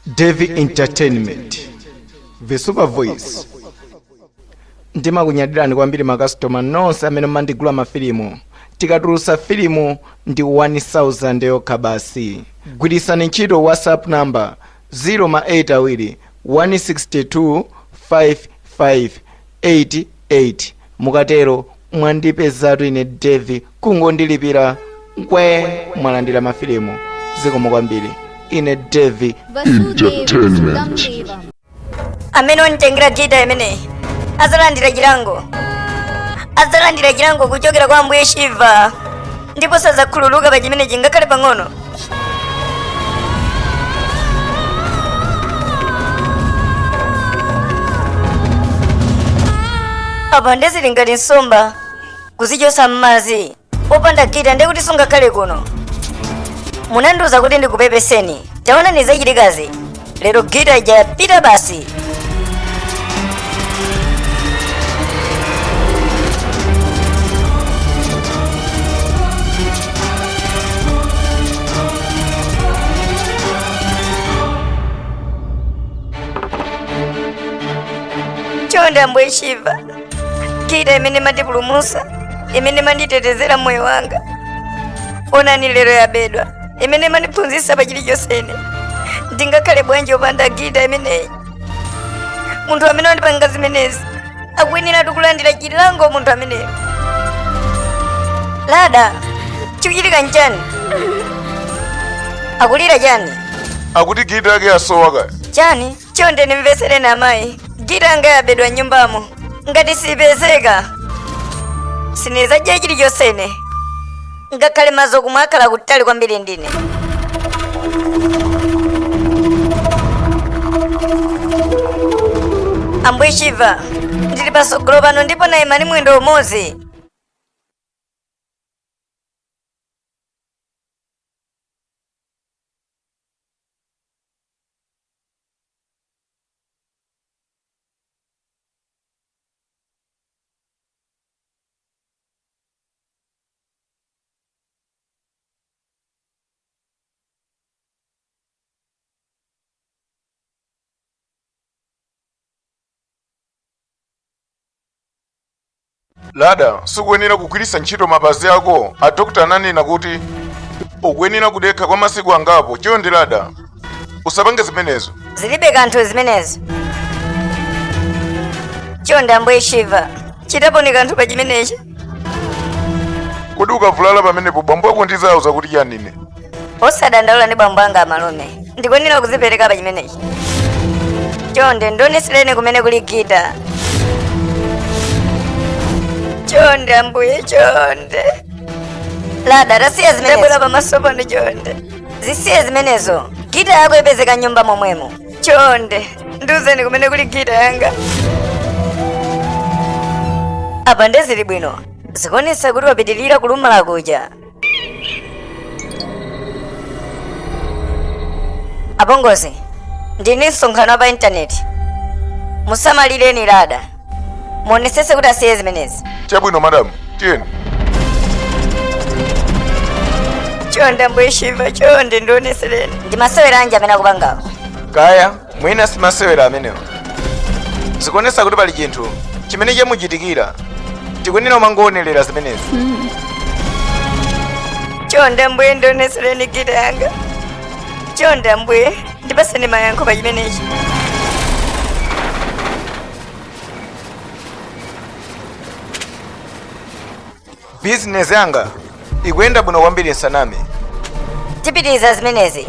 Devi Entertainment, the super voice. Ndima kunyadirani kwambiri makastoma nonse amene mandigula mafilimu. Tikatulusa filimu ndi 1000 yokha basi. Gwirisani ntchito WhatsApp number 082 162 5588. Mukatero mwandipezatu ine Devi kungondilipira nkwe mwalandira mafilimu. Zikomo kwambiri. Ine Devi Entertainment. Amene onitengera gita imene azalandira chilango kuchokera kwa Ambuye Shiva, ndipo sazakhululuka pa chimene chingakhale pang'ono. Apa ndezili ngati nsomba kuzichosa m'madzi opanda gita ndi kuti sungakhale kuno. Munandiuza kuti ndikupepeseni, taona nizachitikazi lero gita ijapita basi. Chonde Ambuye Shiva, gita imene mandipulumutsa, imene manditetezera moyo wanga, onani lero yabedwa, imene mandiphunzitsa pa chilichonse. Ndingakhale bwanji opanda gita imeneyi? Munthu amene wandipanga zimenezi akuyenera kulandira chilango. Munthu ameneyo Lada, chikuchitika nchani? Akulira chani? Akuti gita yake yasowa kaya. Chani? Chonde nimvesereni amayi, gita yanga yabedwa nyumbamo. Ngati sipezeka sinizadya chilichonse, ngakhale mazoku mwakhala kutali kwambiri ndine. Ambuye Shiva, ndili patsogolo pano ndipo nayima ni mwendo umodzi. Lada, sikuyenera kugwiritsa ntchito mapazi ako. Adokta ananena kuti ukuyenera kudekha kwa masiku angapo. Chonde Lada, usapange zimenezo. Zilibe kanthu zimenezo. Chonde Ambuye Shiva, chitapo ni kanthu pa chimenechi. Kodi ukavulala pamenepo bambo ako ndizauza kuti chanine? Osadandaula ndi bambo anga amalume, ndikuyenera kuzipereka pa chimenechi. Chonde ndionesereni kumene kuli gita. Chonde Ambuye, chonde. Lada, tasiya zimenezo. Ndabwera pamaso pano chonde. Zisiye zimenezo. Gita yako ipezeka nyumba momwemo. Chonde, ndiuzeni kumene kuli gita yanga. Apa ndezili bwino, zikuonetsa kuti wapitirira kulumala kuja. Apongozi, ndine msonkhano pa intaneti. Musamalireni Lada, muonesese kuti asiye zimenezi. Chabwino madamu, tiyeni. Chonde Ambuye Shiva, chonde ndionesereni. Ndi masewera anji amene akupangawo? kaya mwina simasewera amenewo. Zikuonetsa kuti pali chinthu chimene chamuchitikira. Tikuyenera kumangoonelera zimenezi. Chonde Ambuye, ndionesereni gita yanga. Chonde Ambuye, ndipaseni mayankho pa chimenechi. Business yanga ikuyenda bwino kwambiri nsaname. Tipitiriza zimenezi.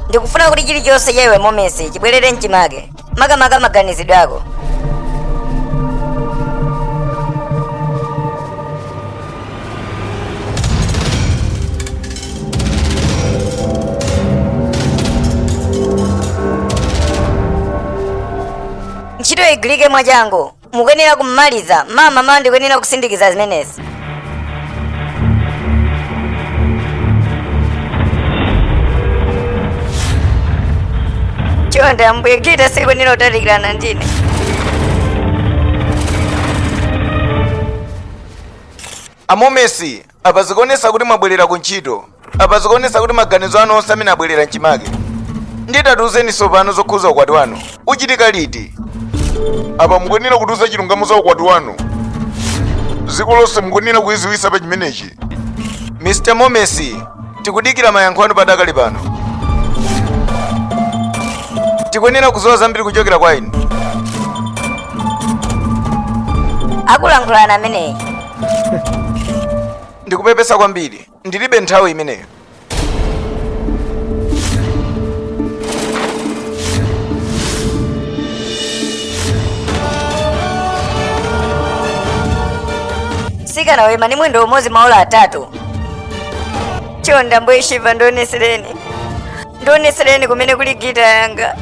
Ndikufuna kuti chilichonse cha iwe momesi chibwerere mchimake, makamaka maganizidwe ako. Ntchito igwirike mwachangu, mukuyenera kumaliza. Mama ndikuyenera kusindikiza zimenezi. Chonde Ambuye, gita sikuyenera kutalikirana ndine. Amomesi apa zikuonetsa kuti mwabwerera ku ntchito. Apa zikuonetsa kuti maganizo anu onse amene abwerera mchimake. Nditatuzeni sopano zokhuza ukwati wanu uchitika liti? Apa mukuyenera kutuza chilungamo za ukwati wanu. Dziko lonse mukuyenera kuiziwisa pa chimenechi. Mr. Momesi, tikudikira mayankho anu padakali pano. Tikuyenera kuzowa zambiri kuchokera kwa inu. Akulankhulana ameneyi. Ndikupepesa kwambiri, ndilibe nthawi imeneyo. Sikana wema ni mwendo umozi maola 3. Chonde Ambuye Shiva ndionesereni kumene kuli gita yanga.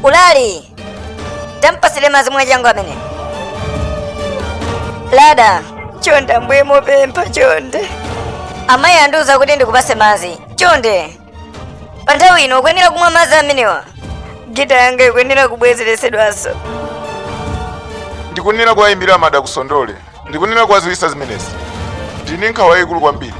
Ulali tampasire mazi mwajangu amene. Lada chonde Ambuye mopempha chonde. Amayi andiuza kuti ndikupase mazi. Chonde pa nthawi ino ukuyenera kumwa mazi amenewa. Gita yanga ikuyenera kubwezeresedwanso. Ndikuyenera kuwayimbira amada kusondole. Ndikunena kuwaziwisa zimenezi. Ndine nkhawa yayikulu kwambiri.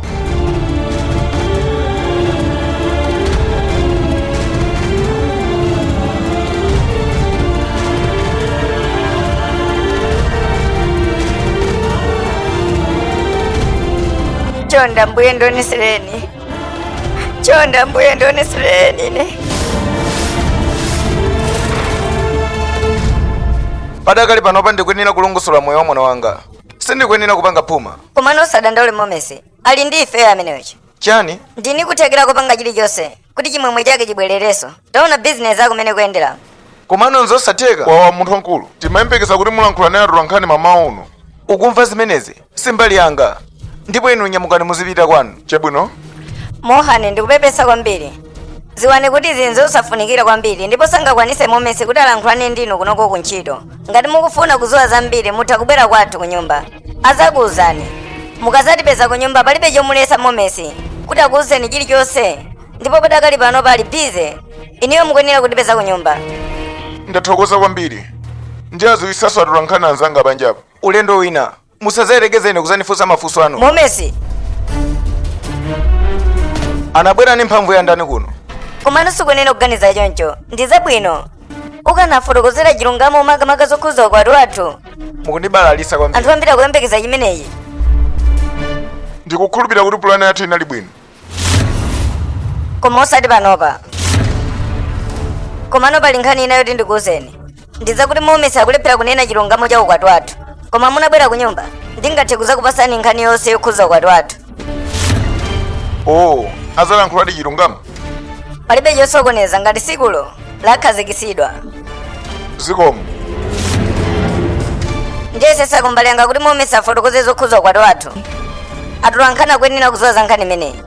Chonde Ambuye ndionesereni. Chonde Ambuye ndionesereni ine. Padakali panopa ndikuyenera kulongosola moyo wa mwana wanga. Sindikuyenera kupanga phuma. Komano usadandaule Momesi. Ali ndi ife amenechi. Chani? Ndini kuthekera kupanga chilichonse kuti chimwemwe chake chibwerereso. Taona business yako kumene kuyendera. Komano nzosatheka. Wawa munthu wankulu. Timayembekeza kuti mulankhula naye atulankhani mamawa uno. Ukumva zimenezi? Simbali yanga. Ndipo inu nyamukani muzipita kwanu. Chabwino? Mohane ndikupepesa kwambiri. Ziwane kuti zinzo usafunikira kwambiri ndipo sangakwanise Momesi kuti alankhulane ndinu kunoko kuntchito. Ngati mukufuna kuzowa zambiri mutha kubwera kwathu kunyumba. Azakuuzani. Mukazatipeza kunyumba palibe chomulesa Momesi kuti akuuzeni chilichonse. Ndipo padakali pano pali bize. Iniyo mukuyenera kutipeza kunyumba. Ndathokoza kwambiri. Ndi aziwisaso atulankhani anzanga panjapo. Ulendo wina. Musazayerekezeni kuzanifunsa mafunso anu. Momesi. Anabwera ndi mphamvu ya ndani kuno. Komano sikuyenera kuganiza choncho. Ndi zabwino. Ukanafotokozera chilungamo makamaka zokhuza ukwati wathu. Mukundibalalisa kwambiri. Anthu ambiri akuyembekeza chimeneyi. Ndikukhulupirira kuti pulani yathu inali bwino. Koma osati panopa. Komano pali nkhani ina yoti ndikuwuzeni. Ndizakuti Momesi akulephera kunena chilungamo cha ukwati wathu. Koma munabwera kunyumba ndingathe kuzakupasani nkhani yonse yokhuza ukwati wathu. Oh, azalankhuladi chilungamo? Palibe chosokoneza ngati sikulo lakhazikisidwa. Zikomo. Ndiye sakumbalanga kuti Momesi afotokoze zokhuza ukwati wathu. Atulankhani akuyenera kuzowa za nkhani imeneyi.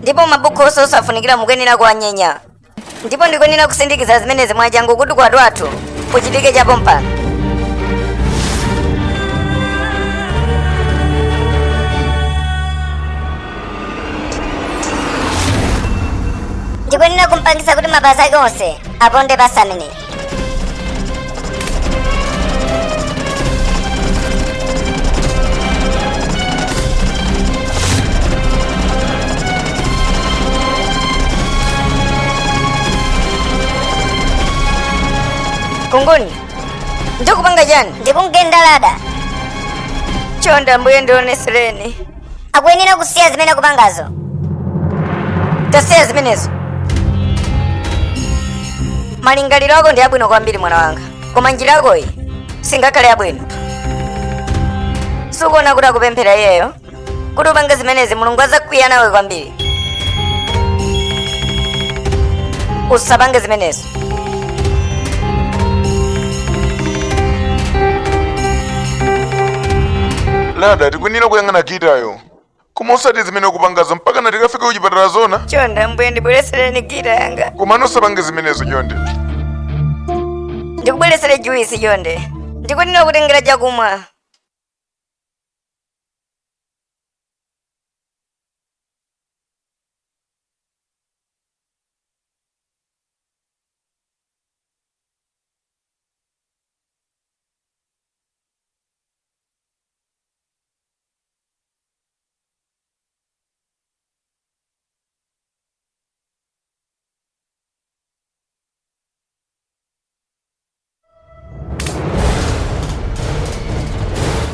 Ndipo mabuku onse osafunikira mukuyenera kuwanyenya. Ndipo ndikuyenera kusindikiza zimenezi mwachangu kuti ukwati wathu uchitike chapo mpano. Ndikuyenera kumpangisa kuti mapazi ake onse aponde pasi ameneyi. Kunguni. Ndikupanga chani? Ndikungenda Lada. Chonde Ambuye ndionesereni. Akuyenera kusiya zimene akupangazo. Tasiya zimenezo. Malingaliro ako ndi abwino kwambiri mwana wanga. Koma njira yakoyi singakhale yabwino. Sukuona kuti akupemphera iyeyo kuti upange zimenezi Mulungu azakwiya nawe kwambiri. Usapange zimenezo. Lada, tikuyenera kuyang'ana gitayo. Koma osati zimene ukupangazo mpaka na tikafika kuchipatala zona. Chonde Ambuye ndibweresereni gita yanga. Komano usapange zimenezo chonde. Ndikubweresere juisi chonde. Ndikuyenera kutengera chakumwa.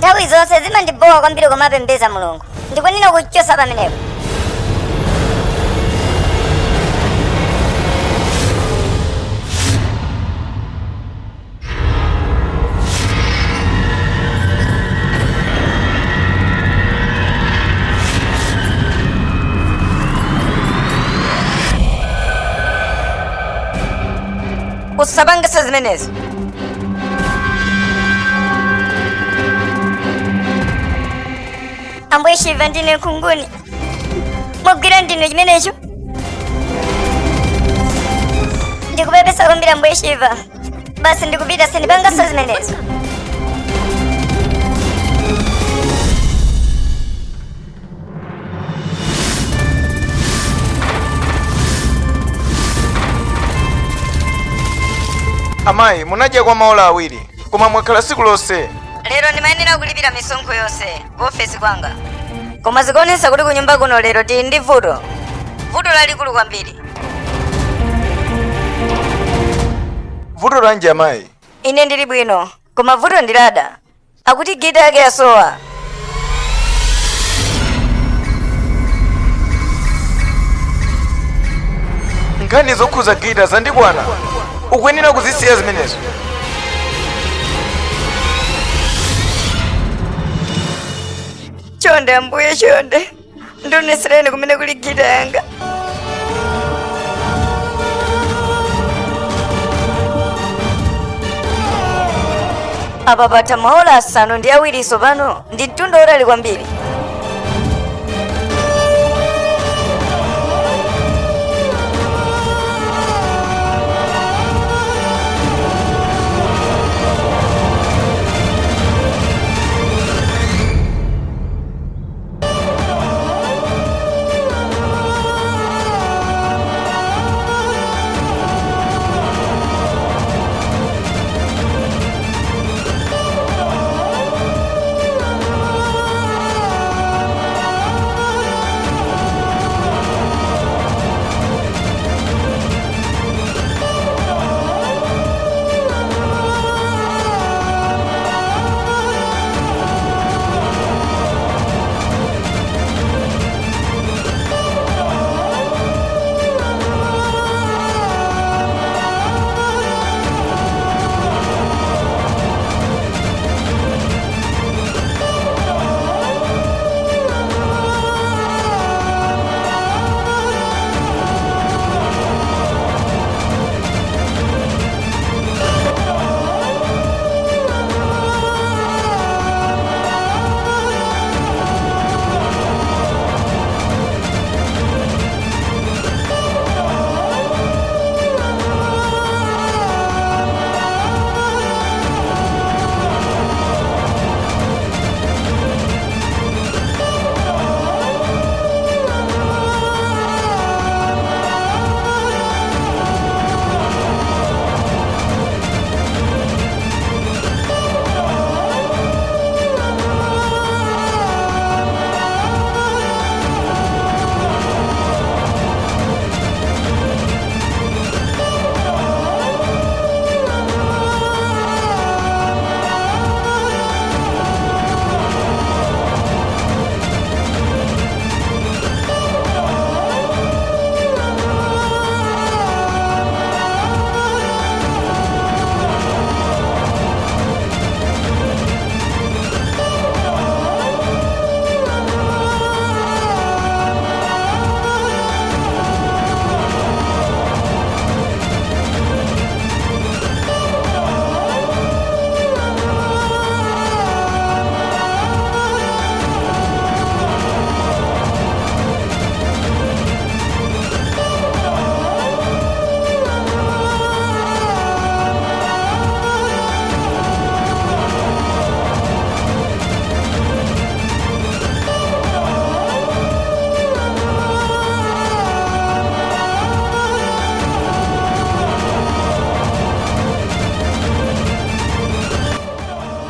nthawi zonse zimandibowa kwambiri kumapembedza mulungu. Ndikunena kuchosa pamenepo. Usapangisa zimenezo. Ambuye Shiva ndine nkunguni. Mugwira ndino chimenecho. Ndikupepesa kwambiri Ambuye Shiva. Basi ndikupita sindipangaso zimenezo. Amayi, munadya kwa maola awiri, koma mwakhala siku lonse. Lero ndimayenera kulipira misonkho yonse ku ofesi kwanga. Koma zikuonesa kuti kunyumba kuno lero tili ndi vuto lalikulu kwambiri. Vuto lanji amayi? Ine ndili bwino, koma vuto ndi Lada. Akuti gita yake yasowa. Nkhani zokhuza gita zandikwana. Ukuyenera kuzisiya zimenezo. Chonde Ambuye chonde. Ndionesereni kumene kuli gita yanga. Apa patha maola asanu ndi awiriso pano ndi mtunda otali kwambiri.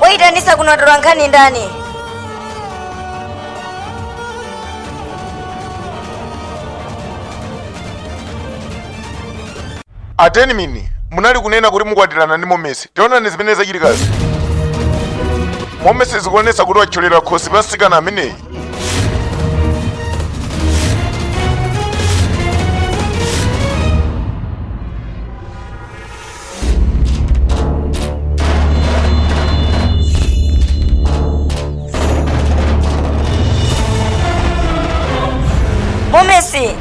Wayitanisa kunotolwa nkhani ndani? Ateni mini, munali kunena kuti mukwatirana ndi Momesi. Tiona ni zimene zachitikazi. momwe sizikuonesa kuti wacholera khosi pasikana ameneyi. Momesi!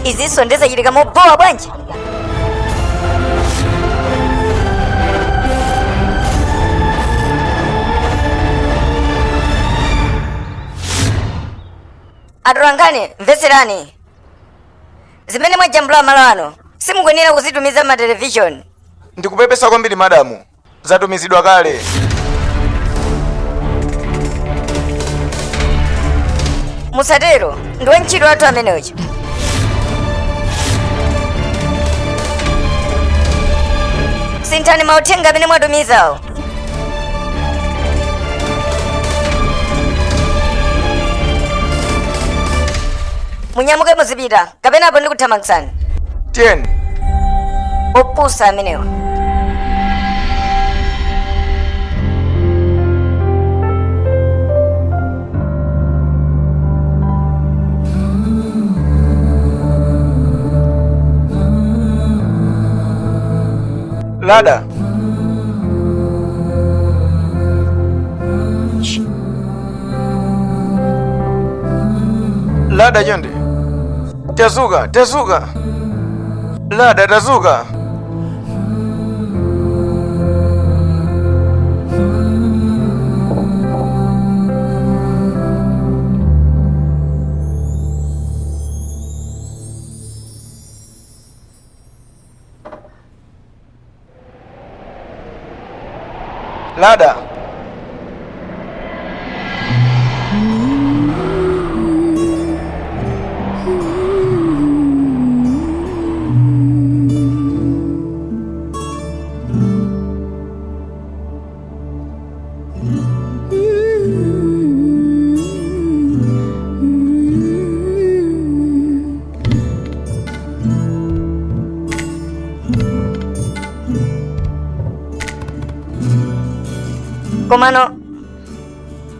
Iziso ndizachitika mobowa bwanji? Atulangani, mveserani. Zimene mwajambula malo ano, simukwenera kuzitumiza ma television. Ndikupepesa kwambiri madamu. Zatumizidwa kale. Musatero, ndiwe ntchito athu ameneyo. Sinthani mauthenga amene mwatumizawo. Munyamuke muzipita, kapena apo ndikuthamangitsani. Tiyeni. Opusa amenewa. Lada. Lada Jonde. Tazuka. Lada tazuka. Lada. Komano,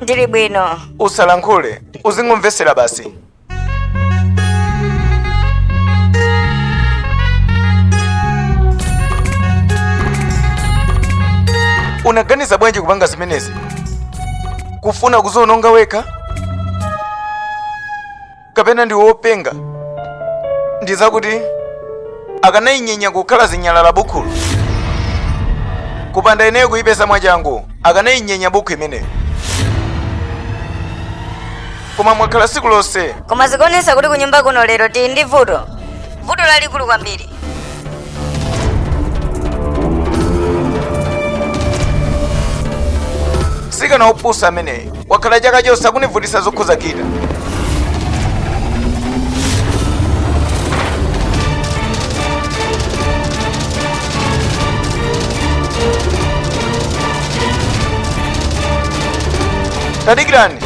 ndili bwino. Usalankhule, uzingomvesera basi. Unaganiza bwanji kupanga zimenezi? Kufuna kuzononga weka? Kapena ndi wopenga? Ndizakuti akanayinyenya kukhala zinyalala bukhulu. Kupanda ineyo kuipesa mwachangu, akanayinyenya bukhu imeneyo. Koma mwakhala siku lonse. Koma zikuonesa kuti kunyumba kuno lero tili ndi vuto lalikulu kwambiri. Sikana opusa ameneyo, wakhala chaka chonse akunivutisa zokhuza Gita. Tadikirani.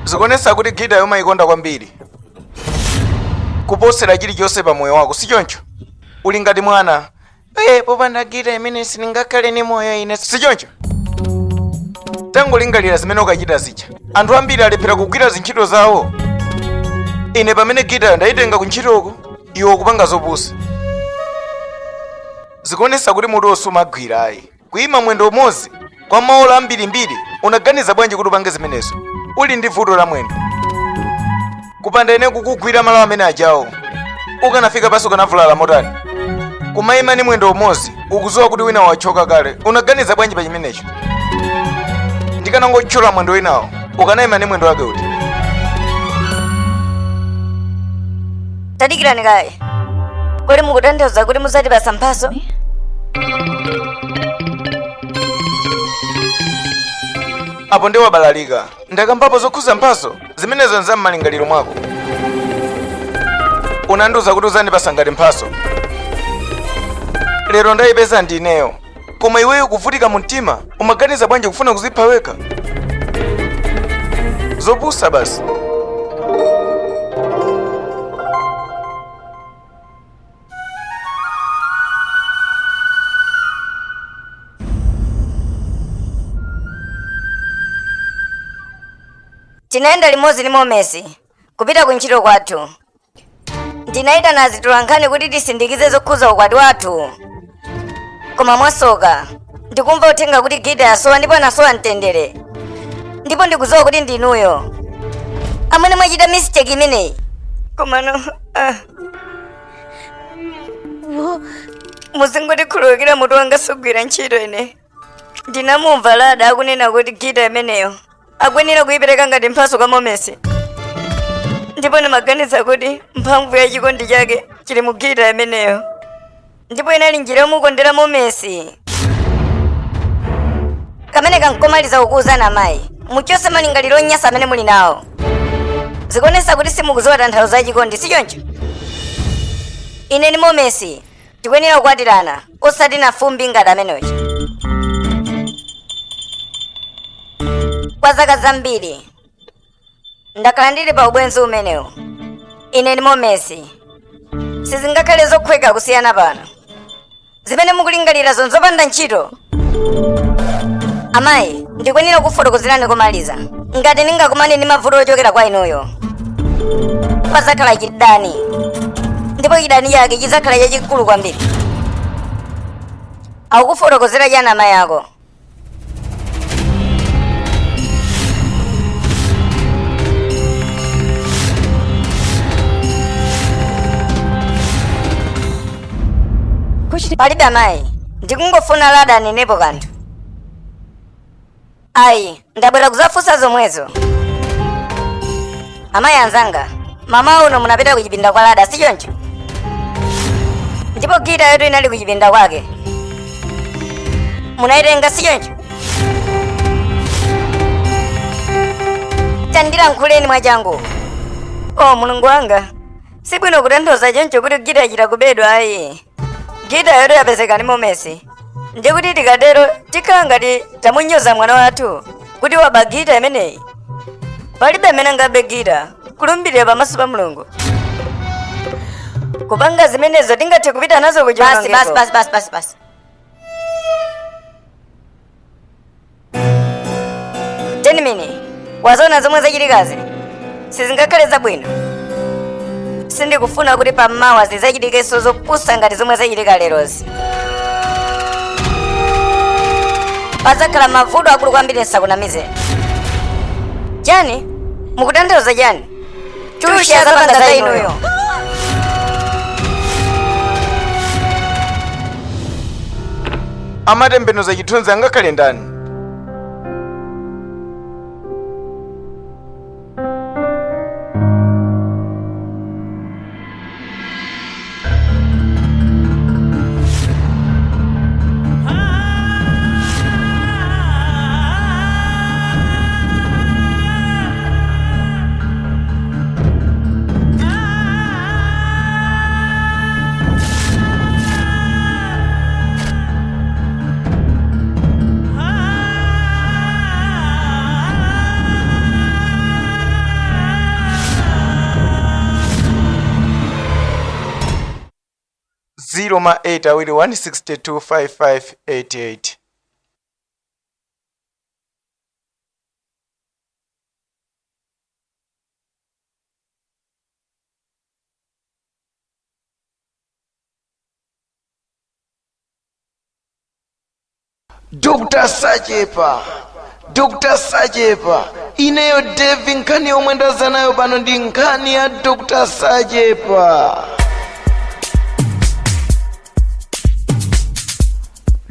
Zikuonesa kuti Gita yomayikonda kwambiri kuposera chilichonse pa moyo wako, si choncho? Uli ngati mwana. Popanda Gita imene sindingakhale ni moyo ine, si choncho? Tangolingalira zimene ukachita zija. Anthu ambiri alephera kugwira zintchito zawo. Ine pamene Gita ndayitenga kuntchitoko, iwe kupanga zopusa. Zikuonesa kuti mutu osumagwira ayi. Kuyima mwendo umodzi kwa maola ambirimbiri, unaganiza bwanji kuti upange zimenezo? Uli ndi vuto la mwendo. Kupanda ine kukugwira malo amene ajawo, ukanafika pasi ukanavulala motani. Kumayima ni mwendo umodzi, ukuzowa kuti wina wachoka kale. Unaganiza bwanji pa chimenecho? Ndikanangochola mwendo winawo, ukanayima ni mwendo wake uti. Tadikirani kaye. Kodi mukutanthauza kuti muzatipasa mphaso? Apo ndi wabalalika. Ndakambapo zokhuza mphaso, zimenezo nzam'malingaliro mwako. unanduza kuti uzandipasa ngati mphaso. Lero ndayipeza ndineyo, koma iweyo kuvutika mu mtima umaganiza bwanji kufuna kuzipha wekha? Zopusa basi. Tinaenda limodzi ndi Momesi kupita kuntchito kwathu. Ndinayitana azitolankhani kuti tisindikize zokhuza ukwati wathu, koma mwasoka ndikumva uthenga kuti Gida yasowa ndipo anasowa mtendere, ndipo ndikudziwa kuti ndinuyo amene mwachita mistake imeneyi. Komano muzingotikhululukira, mutu wanga sugwira ntchito ine. Ndinamumva Lada akunena kuti Gida imeneyo akwenera kuyipereka ngati mphaso kwa Momesi, ndipo ndimaganiza kuti mphamvu ya chikondi chake chili mu Gida imeneyo, ndipo inali njira yomukondera Momesi. Kamene kankomaliza kukuwuzani amayi, muchose malingaliro onyasa amene muli nawo. Zikuonesa kuti simukudziwa tanthauzo za chikondi, si choncho? Ine ndi Momesi tikwenera kukwatirana, osati na fumbi ngati ameneyo. Kwa zaka zambiri ndakhala ndili pa ubwenzi umenewu. Ine ndi Momesi sizingakhale zokhweka kusiyana pano. Zimene mukulingalira zonzopanda ntchito. Amayi, ndikwenera kufotokozerani komaliza. Ngati ningakumane ndi mavuto ochokera kwa inuyo, pazakhala chidani, ndipo chidani chake chizakhala chachikulu kwambiri. Akukufotokozera chani amayi ako? Palibe amayi, ndikungofuna Lada anenepo kanthu. Ayi, ndabwera kuzafunsa zomwezo. Amayi anzanga, mama uno munapita kuchipinda kwa Lada, si choncho? Ndipo Gida yetu inali kuchipinda kwake, munayitenga, si choncho? Tandilankhuleni mwachangu. Oh Mulungu wanga, sibwino kutanthauza choncho kuti Gida achita kubedwa. Ayi, Gida yetu yapezeka ndi Momesi, ndikuti tikatero tikhala ngati tamunyoza mwana wathu kuti waba Gida imeneyi. Palibe amene angabe Gida kulumbirira pamaso pa Mulungu. Kupanga zimenezo tingathe kupita nazo kuchiwonongeko. Basi. Tenimini, wazoona zomwe zachitikazi sizingakhale zabwino. Sindikufuna kuti pammawa zizachitikenso zopusa ngati zomwe zachitika lerozi. Pazakhala mavuto akulu kwambiri nsakunamizeni. Chani? Mukutanthauza chani? Chushi azapanga za inuyo. Amatembenuza chithunzi angakhale ndani. Zero 8 awili 162 5588. Dr. Sachepa, ineyo Devi nkhani yomwe ndaza nayo pano ndi nkhani ya Dr. Sachepa.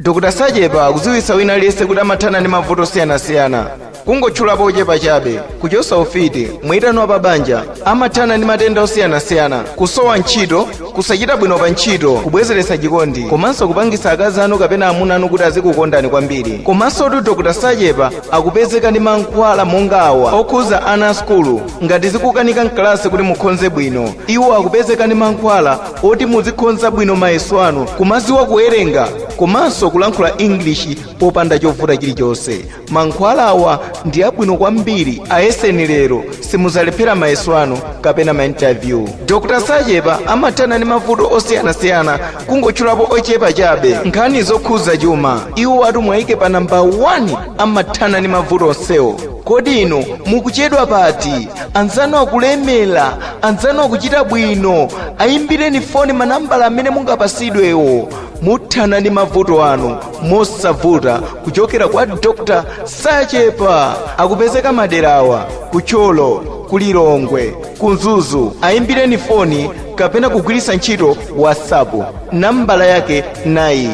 Dr. Sajepa akudziwitsa wina aliyense kuti amathana ndi mavuto osiyanasiyana kungotchulapo ochepa chabe, kuchosa ufiti, mwitano pa banja, amathana ndi matenda osiyanasiyana, kusowa ntchito, kusachita bwino pa ntchito, kubwezeretsa chikondi, komanso kupangitsa akazi anu kapena amuna anu kuti azikukondani kwambiri. Komanso Dr. Sajepa akupezeka ndi mankhwala monga awa okhuza ana a skulu ngati zikukanika mkalasi kuti mukhonze bwino. Iwo akupezeka ndi mankhwala oti muzikhonza bwino mayeso anu, kumaziwa kuwerenga, komanso kulankhula English popanda chovuta chilichonse. Mankhwala awa ndi abwino kwambiri, ayeseni lero simuzalephera mayeso anu kapena ma interview. Dr. Sajepa amathana ndi mavuto osiyanasiyana kungotchulapo ochepa chabe. Nkhani zokhuza chuma, iwo atu mwayike pa namba 1 amathana ndi mavuto onsewo. Kodi inu mukuchedwa pati? Anzanu akulemera, anzanu akuchita bwino, ayimbireni foni manambala amene mungapasidwewo. Muthana ndi mavuto anu mosavuta kuchokera kwa Dr. Sajepa. Akupezeka maderawa kucholo, kulilongwe, kunzuzu. Ayimbireni foni kapena kugwiritsa ntchito WhatsApp. Nambala yake nayi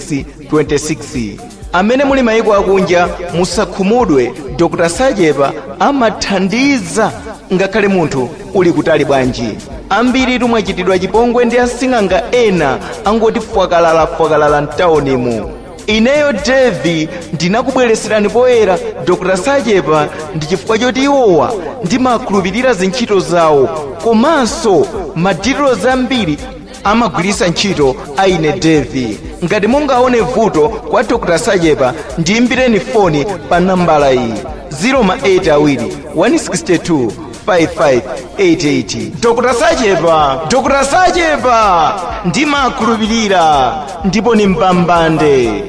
08244122626. Amene muli mayiko akunja musakhumudwe, Dr. Sajepa amathandiza ngakhale munthu uli kutali bwanji. Ambiri mwachitidwa chipongwe ndi asing'anga ena angoti fwakalala mtaunimu. Ineyo Devi ndinakubweretserani poyera Dr. Sajepa ndi chifukwa choti iwowa ndimakhulupirira zintchito zawo, komanso madetails ambiri amagwiritsa ntchito aine Devi. Ngati mungaone vuto kwa Dr. Sajepa ndiyimbireni foni pa nambala iyi 081625588. Dr. Sajepa ndimakhulupirira ndipo ni mpambande.